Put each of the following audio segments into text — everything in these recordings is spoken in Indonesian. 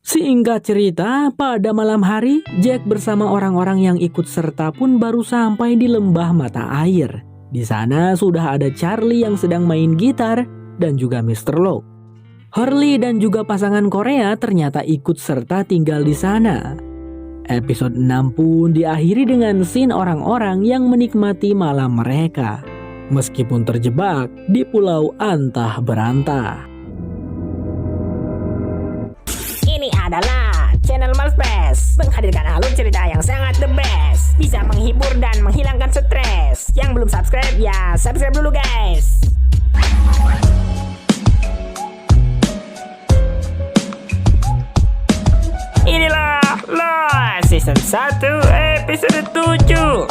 Singkat cerita, pada malam hari, Jack bersama orang-orang yang ikut serta pun baru sampai di lembah mata air. Di sana sudah ada Charlie yang sedang main gitar dan juga Mr. Locke. Hurley dan juga pasangan Korea ternyata ikut serta tinggal di sana. Episode 6 pun diakhiri dengan scene orang-orang yang menikmati malam mereka, meskipun terjebak di pulau antah berantah. Ini adalah channel Malfresh, menghadirkan alur cerita yang sangat the best, bisa menghibur dan menghilangkan stres. Yang belum subscribe ya subscribe dulu guys. Inilah Lost Season 1 episode 7.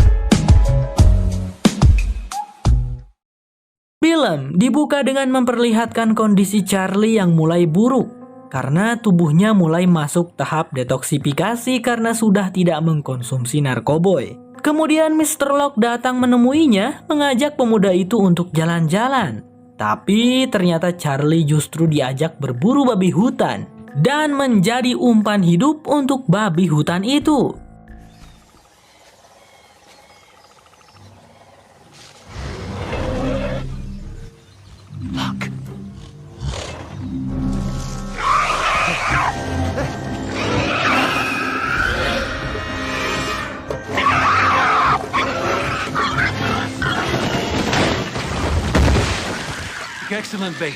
Film dibuka dengan memperlihatkan kondisi Charlie yang mulai buruk karena tubuhnya mulai masuk tahap detoksifikasi karena sudah tidak mengkonsumsi narkoboy. Kemudian Mr. Locke datang menemuinya, mengajak pemuda itu untuk jalan-jalan. Tapi ternyata Charlie justru diajak berburu babi hutan dan menjadi umpan hidup untuk babi hutan itu. Excellent bait.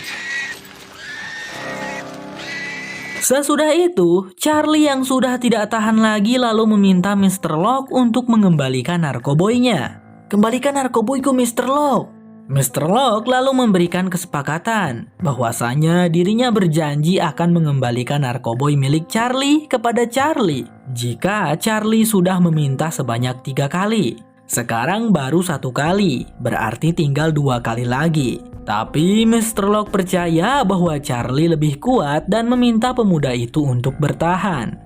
Sesudah itu, Charlie yang sudah tidak tahan lagi lalu meminta Mr. Locke untuk mengembalikan narkoboynya. Kembalikan narkoboyku Mr. Locke. Mr. Locke lalu memberikan kesepakatan bahwasanya dirinya berjanji akan mengembalikan narkoboy milik Charlie kepada Charlie jika Charlie sudah meminta sebanyak 3 kali. Sekarang baru 1 kali, berarti tinggal 2 kali lagi. Tapi Mr. Locke percaya bahwa Charlie lebih kuat dan meminta pemuda itu untuk bertahan.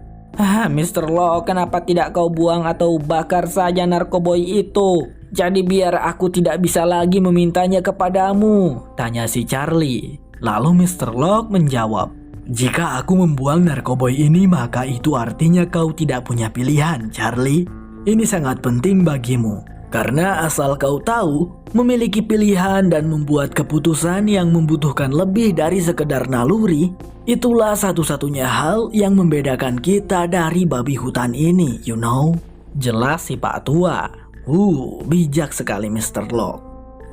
Mr. Locke, kenapa tidak kau buang atau bakar saja narkoboy itu? Jadi biar aku tidak bisa lagi memintanya kepadamu, tanya si Charlie. Lalu Mr. Locke menjawab, jika aku membuang narkoboy ini maka itu artinya kau tidak punya pilihan, Charlie. Ini sangat penting bagimu. Karena asal kau tahu, memiliki pilihan dan membuat keputusan yang membutuhkan lebih dari sekedar naluri, itulah satu-satunya hal yang membedakan kita dari babi hutan ini, you know? Jelas si Pak Tua. Bijak sekali Mr. Locke.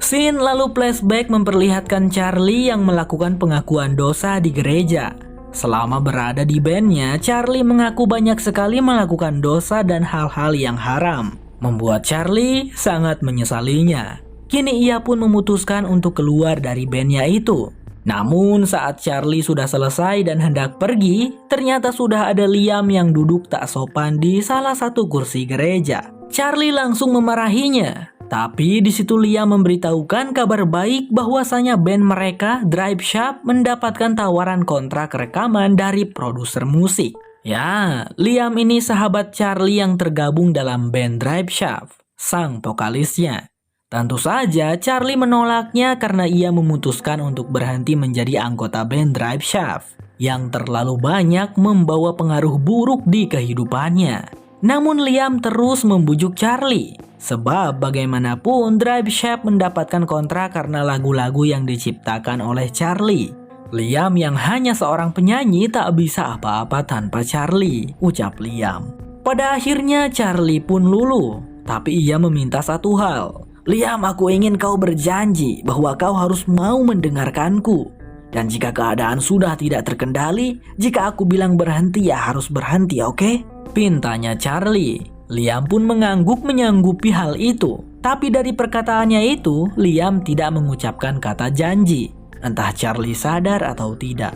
Scene lalu flashback memperlihatkan Charlie yang melakukan pengakuan dosa di gereja. Selama berada di bandnya, Charlie mengaku banyak sekali melakukan dosa dan hal-hal yang haram, membuat Charlie sangat menyesalinya. Kini ia pun memutuskan untuk keluar dari bandnya itu. Namun saat Charlie sudah selesai dan hendak pergi, ternyata sudah ada Liam yang duduk tak sopan di salah satu kursi gereja. Charlie langsung memarahinya. Tapi di situ Liam memberitahukan kabar baik bahwasanya band mereka, Drive Shaft, mendapatkan tawaran kontrak rekaman dari produser musik. Ya, Liam ini sahabat Charlie yang tergabung dalam band Drive Shaft, sang vokalisnya. Tentu saja Charlie menolaknya karena ia memutuskan untuk berhenti menjadi anggota band Drive Shaft yang terlalu banyak membawa pengaruh buruk di kehidupannya. Namun Liam terus membujuk Charlie, sebab bagaimanapun Drive Shaft mendapatkan kontrak karena lagu-lagu yang diciptakan oleh Charlie. Liam yang hanya seorang penyanyi tak bisa apa-apa tanpa Charlie, ucap Liam. Pada akhirnya Charlie pun luluh, tapi ia meminta satu hal. Liam, aku ingin kau berjanji bahwa kau harus mau mendengarkanku. Dan jika keadaan sudah tidak terkendali, jika aku bilang berhenti ya harus berhenti, oke? Pintanya Charlie. Liam pun mengangguk menyanggupi hal itu. Tapi dari perkataannya itu, Liam tidak mengucapkan kata janji. Entah Charlie sadar atau tidak.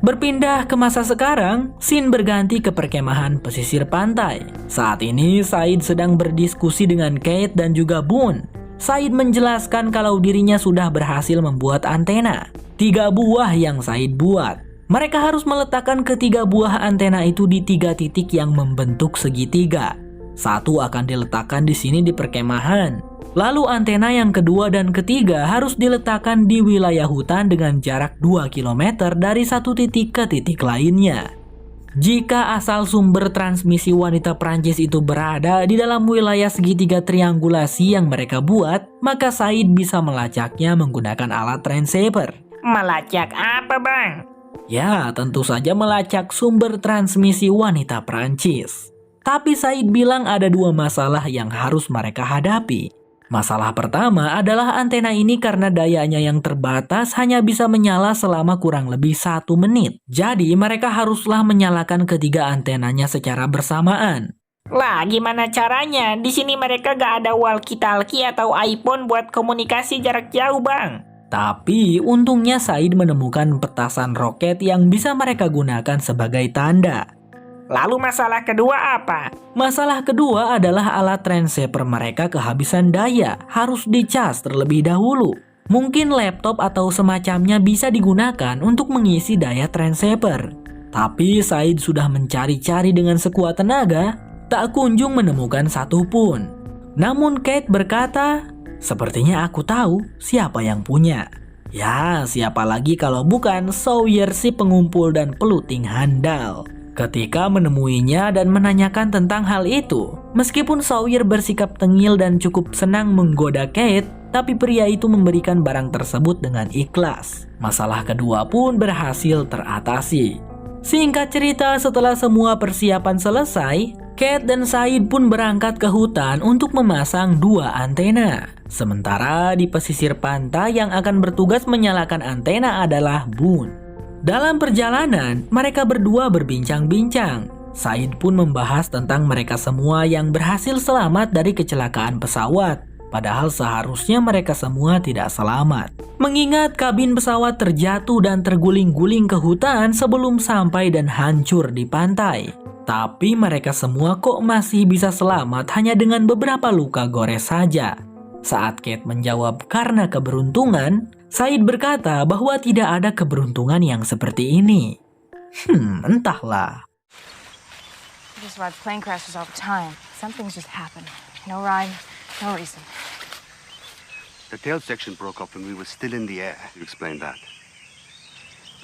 Berpindah ke masa sekarang, scene berganti ke perkemahan pesisir pantai. Saat ini Said sedang berdiskusi dengan Kate dan juga Boone. Said menjelaskan kalau dirinya sudah berhasil membuat antena. 3 buah yang Said buat. Mereka harus meletakkan ketiga buah antena itu di 3 titik yang membentuk segitiga. Satu akan diletakkan di sini di perkemahan. Lalu antena yang kedua dan ketiga harus diletakkan di wilayah hutan dengan jarak 2 km dari satu titik ke titik lainnya. Jika asal sumber transmisi wanita Prancis itu berada di dalam wilayah segitiga triangulasi yang mereka buat, maka Said bisa melacaknya menggunakan alat transaper. Melacak apa, Bang? Ya, tentu saja melacak sumber transmisi wanita Prancis. Tapi Said bilang ada dua masalah yang harus mereka hadapi. Masalah pertama adalah antena ini karena dayanya yang terbatas hanya bisa menyala selama kurang lebih 1 menit. Jadi mereka haruslah menyalakan ketiga antenanya secara bersamaan. Lah, gimana caranya? Di sini mereka gak ada walkie-talkie atau iPhone buat komunikasi jarak jauh, Bang. Tapi untungnya Said menemukan petasan roket yang bisa mereka gunakan sebagai tanda. Lalu masalah kedua apa? Masalah kedua adalah alat transaper mereka kehabisan daya, harus dicas terlebih dahulu. Mungkin laptop atau semacamnya bisa digunakan untuk mengisi daya transaper. Tapi Said sudah mencari-cari dengan sekuat tenaga, tak kunjung menemukan satupun. Namun Kate berkata, "Sepertinya aku tahu siapa yang punya." Ya, siapa lagi kalau bukan Sawyer si pengumpul dan peluting handal. Ketika menemuinya dan menanyakan tentang hal itu, meskipun Sawyer bersikap tengil dan cukup senang menggoda Kate, tapi pria itu memberikan barang tersebut dengan ikhlas. Masalah kedua pun berhasil teratasi. Singkat cerita, setelah semua persiapan selesai, Kate dan Said pun berangkat ke hutan untuk memasang 2 antena. Sementara di pesisir pantai yang akan bertugas menyalakan antena adalah Boone. Dalam perjalanan, mereka berdua berbincang-bincang. Said pun membahas tentang mereka semua yang berhasil selamat dari kecelakaan pesawat. Padahal seharusnya mereka semua tidak selamat. Mengingat kabin pesawat terjatuh dan terguling-guling ke hutan sebelum sampai dan hancur di pantai. Tapi mereka semua kok masih bisa selamat hanya dengan beberapa luka gores saja. Saat Kate menjawab karena keberuntungan, Said berkata bahwa tidak ada keberuntungan yang seperti ini. Entahlah. Just rides plane crashes all the time. Some things just happen. No rhyme, no reason. The tail section broke off when we were still in the air. You explained that.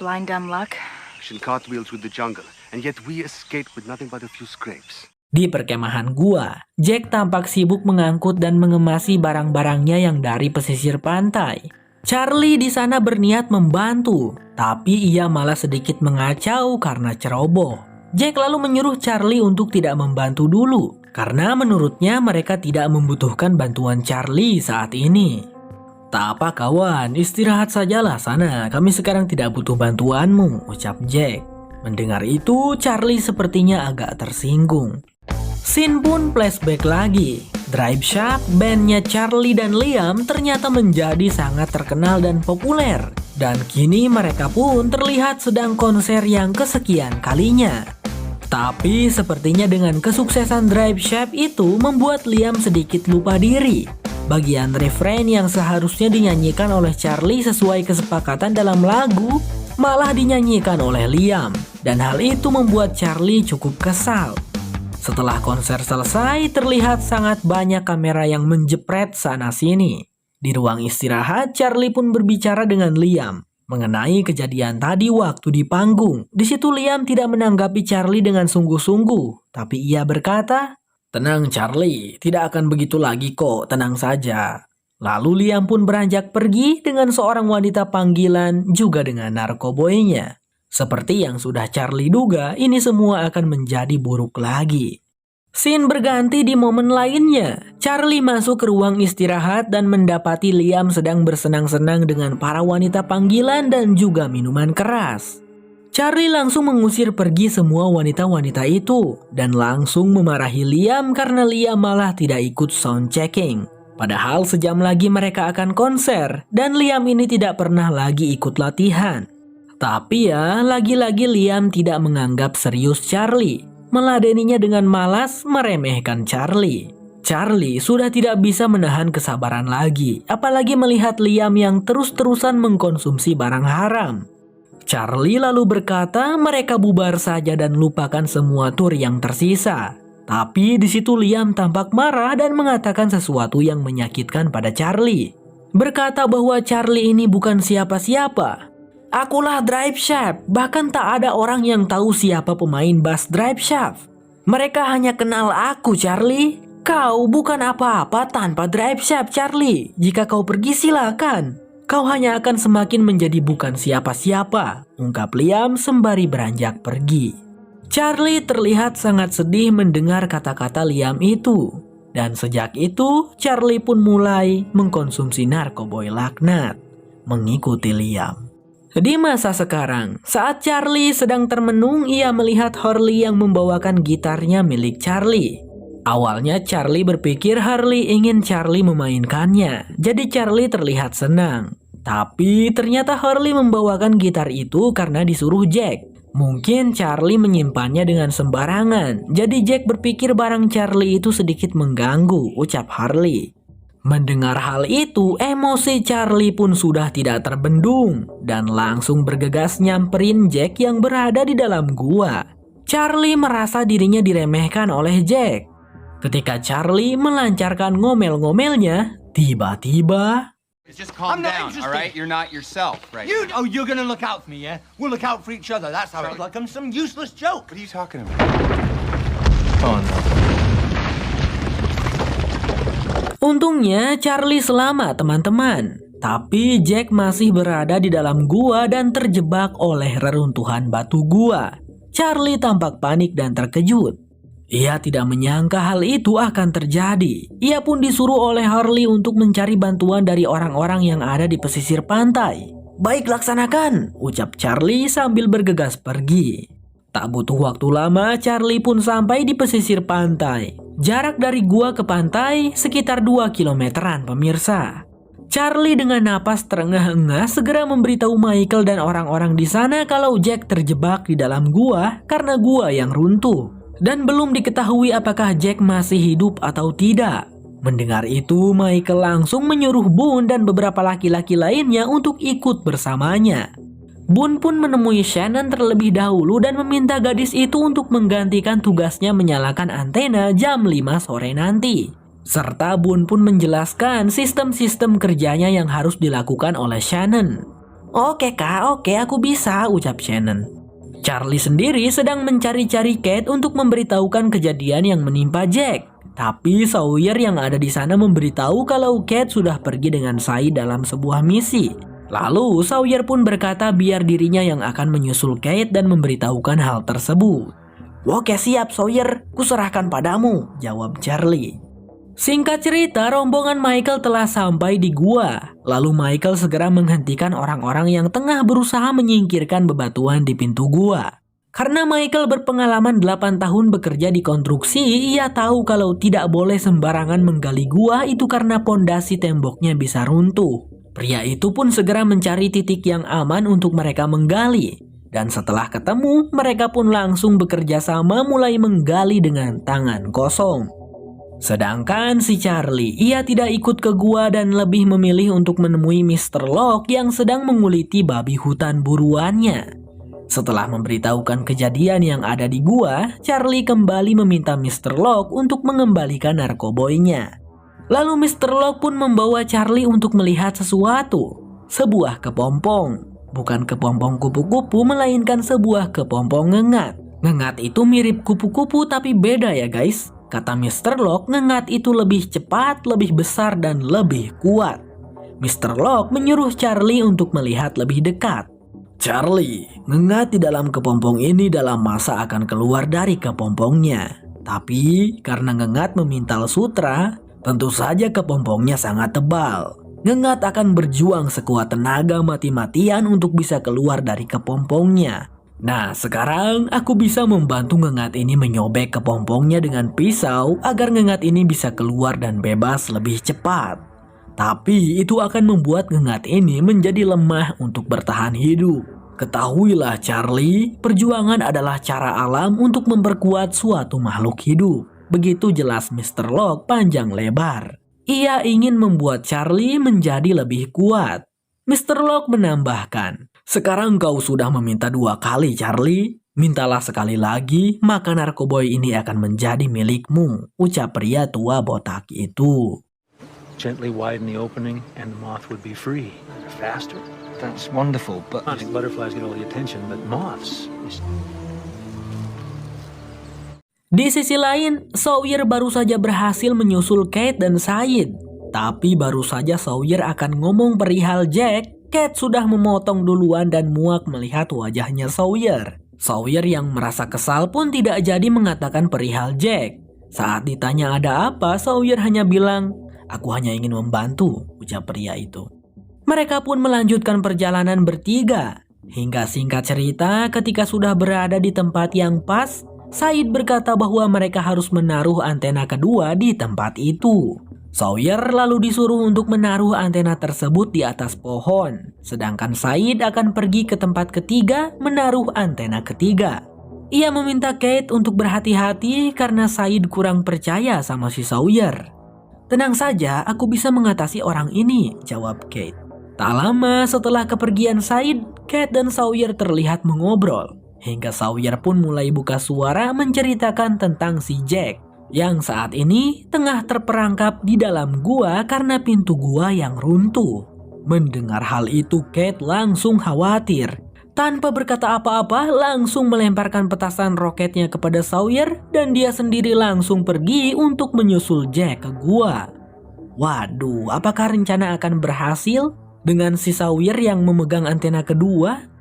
Blind dumb luck. Action cartwheels with the jungle, and yet we escaped with nothing but a few scrapes. Di perkemahan gua, Jack tampak sibuk mengangkut dan mengemasi barang-barangnya yang dari pesisir pantai. Charlie di sana berniat membantu, tapi ia malah sedikit mengacau karena ceroboh. Jack lalu menyuruh Charlie untuk tidak membantu dulu, karena menurutnya mereka tidak membutuhkan bantuan Charlie saat ini. "Tak apa kawan, istirahat sajalah sana, kami sekarang tidak butuh bantuanmu," ucap Jack. Mendengar itu, Charlie sepertinya agak tersinggung. Scene pun flashback lagi. Drive Shack, bandnya Charlie dan Liam ternyata menjadi sangat terkenal dan populer. Dan kini mereka pun terlihat sedang konser yang kesekian kalinya. Tapi sepertinya dengan kesuksesan Drive Shack itu membuat Liam sedikit lupa diri. Bagian refrain yang seharusnya dinyanyikan oleh Charlie sesuai kesepakatan dalam lagu malah dinyanyikan oleh Liam. Dan hal itu membuat Charlie cukup kesal. Setelah konser selesai, terlihat sangat banyak kamera yang menjepret sana-sini. Di ruang istirahat, Charlie pun berbicara dengan Liam mengenai kejadian tadi waktu di panggung. Di situ Liam tidak menanggapi Charlie dengan sungguh-sungguh, tapi ia berkata, "Tenang Charlie, tidak akan begitu lagi kok, tenang saja." Lalu Liam pun beranjak pergi dengan seorang wanita panggilan juga dengan narkoboynya. Seperti yang sudah Charlie duga, ini semua akan menjadi buruk lagi. Scene berganti di momen lainnya. Charlie masuk ke ruang istirahat dan mendapati Liam sedang bersenang-senang dengan para wanita panggilan dan juga minuman keras. Charlie langsung mengusir pergi semua wanita-wanita itu dan langsung memarahi Liam karena Liam malah tidak ikut sound checking. Padahal sejam lagi mereka akan konser dan Liam ini tidak pernah lagi ikut latihan. Tapi ya, lagi-lagi Liam tidak menganggap serius Charlie. Meladeninya dengan malas meremehkan Charlie. Charlie sudah tidak bisa menahan kesabaran lagi, apalagi melihat Liam yang terus-terusan mengkonsumsi barang haram. Charlie lalu berkata mereka bubar saja dan lupakan semua tur yang tersisa. Tapi di situ Liam tampak marah dan mengatakan sesuatu yang menyakitkan pada Charlie. Berkata bahwa Charlie ini bukan siapa-siapa. Akulah Drive Shaft, bahkan tak ada orang yang tahu siapa pemain bass Drive Shaft. Mereka hanya kenal aku, Charlie. Kau bukan apa-apa tanpa Drive Shaft, Charlie. Jika kau pergi silakan. Kau hanya akan semakin menjadi bukan siapa-siapa, ungkap Liam sembari beranjak pergi. Charlie terlihat sangat sedih mendengar kata-kata Liam itu. Dan sejak itu, Charlie pun mulai mengkonsumsi narkoboy laknat, mengikuti Liam. Di masa sekarang, saat Charlie sedang termenung, ia melihat Harley yang membawakan gitarnya milik Charlie. Awalnya Charlie berpikir Harley ingin Charlie memainkannya, jadi Charlie terlihat senang. Tapi ternyata Harley membawakan gitar itu karena disuruh Jack. Mungkin Charlie menyimpannya dengan sembarangan, jadi Jack berpikir barang Charlie itu sedikit mengganggu, ucap Harley. Mendengar hal itu, emosi Charlie pun sudah tidak terbendung dan langsung bergegas nyamperin Jack yang berada di dalam gua. Charlie merasa dirinya diremehkan oleh Jack. Ketika Charlie melancarkan ngomel-ngomelnya, tiba-tiba Just calm down, all right? You're not yourself, right? You're gonna look out for me, yeah? We'll look out for each other. That's how it's like I'm some useless joke. What are you talking about? Oh no. Untungnya Charlie selamat, teman-teman. Tapi Jack masih berada di dalam gua dan terjebak oleh reruntuhan batu gua. Charlie tampak panik dan terkejut. Ia tidak menyangka hal itu akan terjadi. Ia pun disuruh oleh Harley untuk mencari bantuan dari orang-orang yang ada di pesisir pantai. Baik, laksanakan, ucap Charlie sambil bergegas pergi. Tak butuh waktu lama, Charlie pun sampai di pesisir pantai. Jarak dari gua ke pantai sekitar 2 kilometeran, pemirsa. Charlie dengan napas terengah-engah segera memberitahu Michael dan orang-orang di sana kalau Jack terjebak di dalam gua karena gua yang runtuh. Dan belum diketahui apakah Jack masih hidup atau tidak. Mendengar itu, Michael langsung menyuruh Boone dan beberapa laki-laki lainnya untuk ikut bersamanya. Boone pun menemui Shannon terlebih dahulu dan meminta gadis itu untuk menggantikan tugasnya menyalakan antena jam 5 sore nanti. Serta Boone pun menjelaskan sistem-sistem kerjanya yang harus dilakukan oleh Shannon. Oke kak, oke aku bisa, ucap Shannon. Charlie sendiri sedang mencari-cari Kate untuk memberitahukan kejadian yang menimpa Jack. Tapi Sawyer yang ada di sana memberitahu kalau Kate sudah pergi dengan Sai dalam sebuah misi. Lalu Sawyer pun berkata biar dirinya yang akan menyusul Kate dan memberitahukan hal tersebut. Oke siap Sawyer, kuserahkan padamu, jawab Charlie. Singkat cerita, rombongan Michael telah sampai di gua. Lalu Michael segera menghentikan orang-orang yang tengah berusaha menyingkirkan bebatuan di pintu gua. Karena Michael berpengalaman 8 tahun bekerja di konstruksi, ia tahu kalau tidak boleh sembarangan menggali gua itu karena pondasi temboknya bisa runtuh. Pria itu pun segera mencari titik yang aman untuk mereka menggali. Dan setelah ketemu, mereka pun langsung bekerja sama mulai menggali dengan tangan kosong. Sedangkan si Charlie, ia tidak ikut ke gua dan lebih memilih untuk menemui Mr. Locke yang sedang menguliti babi hutan buruannya. Setelah memberitahukan kejadian yang ada di gua, Charlie kembali meminta Mr. Locke untuk mengembalikan narkoboynya. Lalu Mr. Locke pun membawa Charlie untuk melihat sesuatu. Sebuah kepompong. Bukan kepompong kupu-kupu, melainkan sebuah kepompong ngengat. Ngengat itu mirip kupu-kupu tapi beda ya guys. Kata Mr. Locke, ngengat itu lebih cepat, lebih besar, dan lebih kuat. Mr. Locke menyuruh Charlie untuk melihat lebih dekat. Charlie, ngengat di dalam kepompong ini dalam masa akan keluar dari kepompongnya. Tapi karena ngengat memintal sutra, tentu saja kepompongnya sangat tebal. Ngengat akan berjuang sekuat tenaga mati-matian untuk bisa keluar dari kepompongnya. Nah, sekarang aku bisa membantu ngengat ini menyobek kepompongnya dengan pisau agar ngengat ini bisa keluar dan bebas lebih cepat. Tapi itu akan membuat ngengat ini menjadi lemah untuk bertahan hidup. Ketahuilah Charlie, perjuangan adalah cara alam untuk memperkuat suatu makhluk hidup. Begitu jelas Mr. Locke panjang lebar. Ia ingin membuat Charlie menjadi lebih kuat. Mr. Locke menambahkan, sekarang kau sudah meminta 2 kali Charlie. Mintalah sekali lagi, maka narkoboy ini akan menjadi milikmu, ucap pria tua botak itu. Gently widen the opening and the moth would be free. Faster, That's wonderful, but Butterflies get all the attention, but moths. Di sisi lain, Sawyer baru saja berhasil menyusul Kate dan Sayid. Tapi baru saja Sawyer akan ngomong perihal Jack, Kate sudah memotong duluan dan muak melihat wajahnya Sawyer. Sawyer yang merasa kesal pun tidak jadi mengatakan perihal Jack. Saat ditanya ada apa, Sawyer hanya bilang, "Aku hanya ingin membantu," ucap pria itu. Mereka pun melanjutkan perjalanan bertiga. Hingga singkat cerita, ketika sudah berada di tempat yang pas, Sayid berkata bahwa mereka harus menaruh antena kedua di tempat itu. Sawyer lalu disuruh untuk menaruh antena tersebut di atas pohon. Sedangkan Sayid akan pergi ke tempat ketiga menaruh antena ketiga. Ia meminta Kate untuk berhati-hati karena Sayid kurang percaya sama si Sawyer. "Tenang saja, aku bisa mengatasi orang ini," jawab Kate. Tak lama setelah kepergian Sayid, Kate dan Sawyer terlihat mengobrol. Hingga Sawyer pun mulai buka suara menceritakan tentang si Jack yang saat ini tengah terperangkap di dalam gua karena pintu gua yang runtuh. Mendengar hal itu, Kate langsung khawatir. Tanpa berkata apa-apa, langsung melemparkan petasan roketnya kepada Sawyer dan dia sendiri langsung pergi untuk menyusul Jack ke gua. Waduh, apakah rencana akan berhasil dengan si Sawyer yang memegang antena kedua?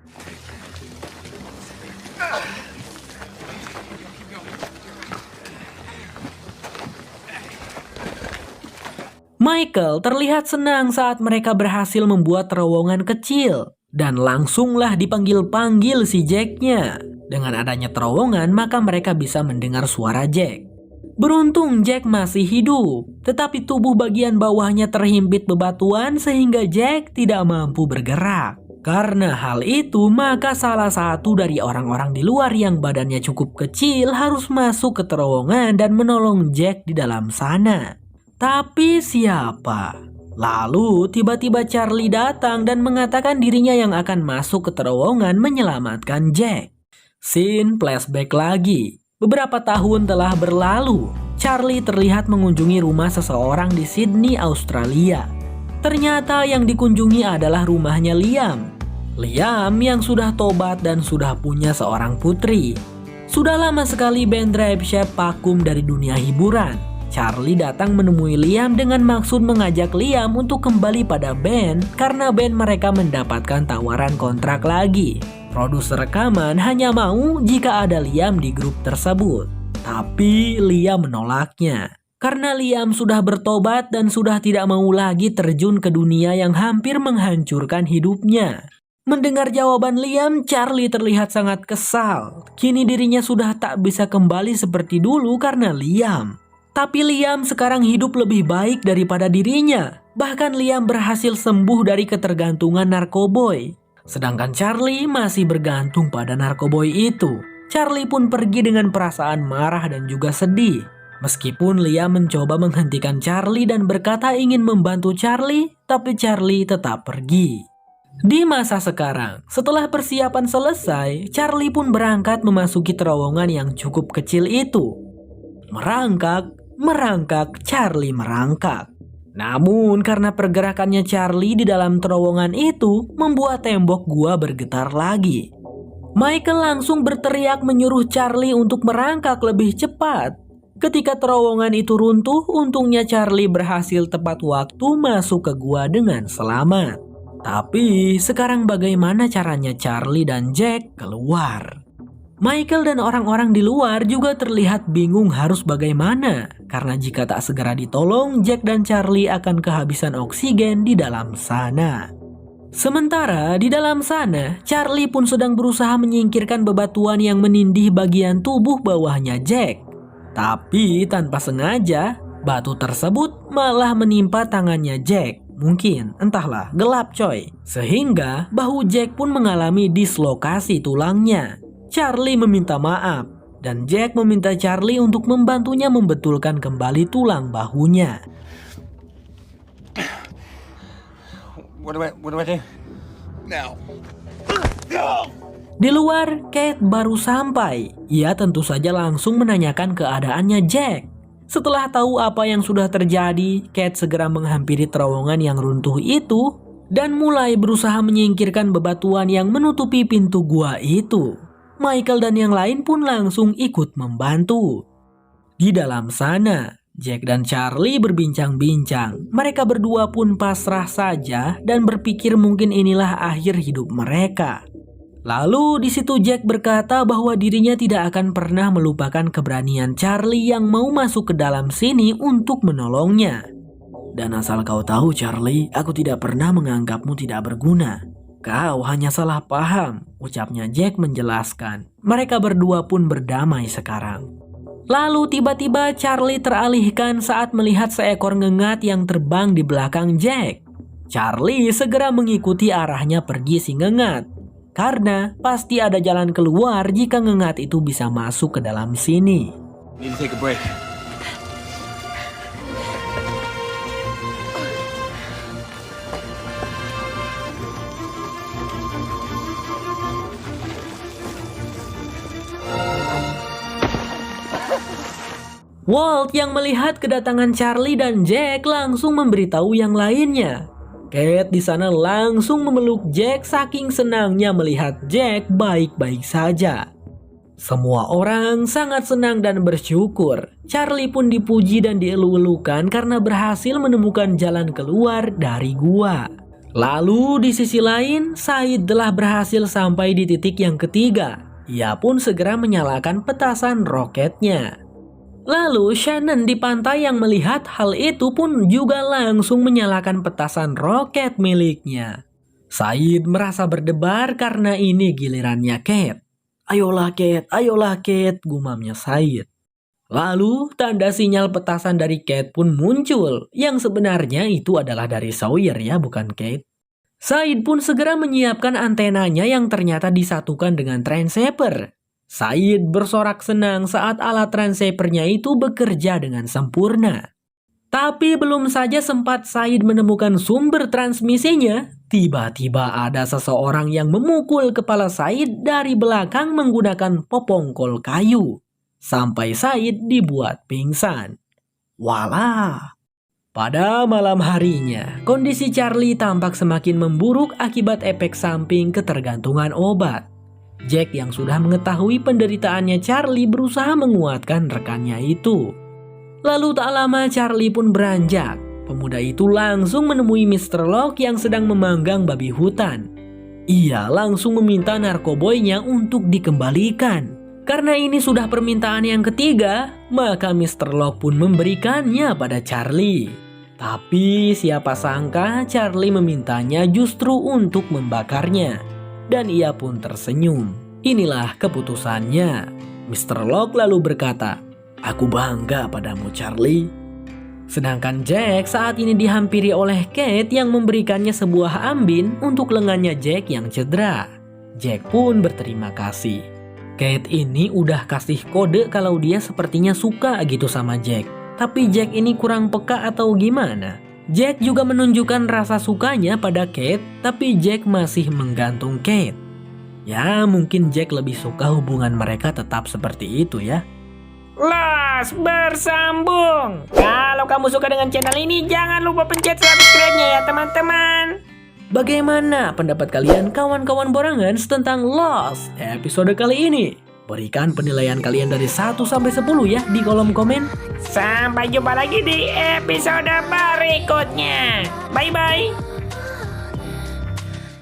Michael terlihat senang saat mereka berhasil membuat terowongan kecil. Dan langsunglah dipanggil-panggil si Jack-nya. Dengan adanya terowongan, maka mereka bisa mendengar suara Jack. Beruntung Jack masih hidup, tetapi tubuh bagian bawahnya terhimpit bebatuan sehingga Jack tidak mampu bergerak. Karena hal itu, maka salah satu dari orang-orang di luar yang badannya cukup kecil harus masuk ke terowongan dan menolong Jack di dalam sana. Tapi siapa? Lalu tiba-tiba Charlie datang dan mengatakan dirinya yang akan masuk ke terowongan menyelamatkan Jack. Scene flashback lagi. Beberapa tahun telah berlalu. Charlie terlihat mengunjungi rumah seseorang di Sydney, Australia. Ternyata yang dikunjungi adalah rumahnya Liam. Liam yang sudah tobat dan sudah punya seorang putri. Sudah lama sekali band Drive Shaft vakum dari dunia hiburan. Charlie datang menemui Liam dengan maksud mengajak Liam untuk kembali pada band karena band mereka mendapatkan tawaran kontrak lagi. Produser rekaman hanya mau jika ada Liam di grup tersebut. Tapi Liam menolaknya. Karena Liam sudah bertobat dan sudah tidak mau lagi terjun ke dunia yang hampir menghancurkan hidupnya. Mendengar jawaban Liam, Charlie terlihat sangat kesal. Kini dirinya sudah tak bisa kembali seperti dulu karena Liam. Tapi Liam sekarang hidup lebih baik daripada dirinya. Bahkan Liam berhasil sembuh dari ketergantungan narkoboy. Sedangkan Charlie masih bergantung pada narkoboy itu. Charlie pun pergi dengan perasaan marah dan juga sedih. Meskipun Liam mencoba menghentikan Charlie dan berkata ingin membantu Charlie, tapi Charlie tetap pergi. Di masa sekarang, setelah persiapan selesai, Charlie pun berangkat memasuki terowongan yang cukup kecil itu. Merangkak, Charlie merangkak. Namun karena pergerakannya Charlie di dalam terowongan itu membuat tembok gua bergetar lagi. Michael langsung berteriak menyuruh Charlie untuk merangkak lebih cepat. Ketika terowongan itu runtuh, untungnya Charlie berhasil tepat waktu masuk ke gua dengan selamat. Tapi sekarang bagaimana caranya Charlie dan Jack keluar? Michael dan orang-orang di luar juga terlihat bingung harus bagaimana. Karena jika tak segera ditolong, Jack dan Charlie akan kehabisan oksigen di dalam sana. Sementara di dalam sana, Charlie pun sedang berusaha menyingkirkan bebatuan yang menindih bagian tubuh bawahnya Jack. Tapi tanpa sengaja, batu tersebut malah menimpa tangannya Jack. Mungkin, entahlah, gelap coy. Sehingga bahu Jack pun mengalami dislokasi tulangnya. Charlie meminta maaf, dan Jack meminta Charlie untuk membantunya membetulkan kembali tulang bahunya. What do I do? Now. Di luar, Kate baru sampai. Ia tentu saja langsung menanyakan keadaannya Jack. Setelah tahu apa yang sudah terjadi, Kate segera menghampiri terowongan yang runtuh itu. dan mulai berusaha menyingkirkan bebatuan yang menutupi pintu gua itu. Michael dan yang lain pun langsung ikut membantu. Di dalam sana, Jack dan Charlie berbincang-bincang. Mereka berdua pun pasrah saja dan berpikir mungkin inilah akhir hidup mereka. Lalu di situ Jack berkata bahwa dirinya tidak akan pernah melupakan keberanian Charlie yang mau masuk ke dalam sini untuk menolongnya. Dan asal kau tahu Charlie, aku tidak pernah menganggapmu tidak berguna. Kau hanya salah paham, ucapnya Jack menjelaskan. Mereka berdua pun berdamai sekarang. Lalu tiba-tiba Charlie teralihkan saat melihat seekor ngengat yang terbang di belakang Jack. Charlie segera mengikuti arahnya pergi si ngengat. Karena pasti ada jalan keluar jika ngengat itu bisa masuk ke dalam sini. Need to take a break. Walt yang melihat kedatangan Charlie dan Jack langsung memberitahu yang lainnya. Kate di sana langsung memeluk Jack saking senangnya melihat Jack baik-baik saja. Semua orang sangat senang dan bersyukur. Charlie pun dipuji dan dielu-elukan karena berhasil menemukan jalan keluar dari gua. Lalu di sisi lain, Said telah berhasil sampai di titik yang ketiga. Ia pun segera menyalakan petasan roketnya. Lalu Shannon di pantai yang melihat hal itu pun juga langsung menyalakan petasan roket miliknya. Said merasa berdebar karena ini gilirannya Kate. Ayolah Kate, gumamnya Said. Lalu tanda sinyal petasan dari Kate pun muncul, yang sebenarnya itu adalah dari Sawyer ya, bukan Kate. Said pun segera menyiapkan antenanya yang ternyata disatukan dengan transceiver. Said bersorak senang saat alat transceivernya itu bekerja dengan sempurna. Tapi belum saja sempat Said menemukan sumber transmisinya, tiba-tiba ada seseorang yang memukul kepala Said dari belakang menggunakan popongkol kayu. Sampai Said dibuat pingsan. Walah! Pada malam harinya, kondisi Charlie tampak semakin memburuk akibat efek samping ketergantungan obat. Jack yang sudah mengetahui penderitaannya Charlie berusaha menguatkan rekannya itu. Lalu tak lama Charlie pun beranjak. Pemuda itu langsung menemui Mr. Locke yang sedang memanggang babi hutan. Ia langsung meminta narkoboynya untuk dikembalikan. Karena ini sudah permintaan yang ketiga, maka Mr. Locke pun memberikannya pada Charlie. Tapi siapa sangka Charlie memintanya justru untuk membakarnya. Dan ia pun tersenyum. Inilah keputusannya. Mr. Locke lalu berkata, "Aku bangga padamu Charlie." Sedangkan Jack saat ini dihampiri oleh Kate yang memberikannya sebuah ambin untuk lengannya Jack yang cedera. Jack pun berterima kasih. Kate ini udah kasih kode kalau dia sepertinya suka gitu sama Jack. Tapi Jack ini kurang peka atau gimana? Jack juga menunjukkan rasa sukanya pada Kate, tapi Jack masih menggantung Kate. Ya, mungkin Jack lebih suka hubungan mereka tetap seperti itu ya. Los bersambung. Kalau kamu suka dengan channel ini, jangan lupa pencet subscribe-nya ya teman-teman. Bagaimana pendapat kalian kawan-kawan Borangan tentang Lost episode kali ini? Berikan penilaian kalian dari 1 sampai 10 ya di kolom komen. Sampai jumpa lagi di episode berikutnya. Bye-bye.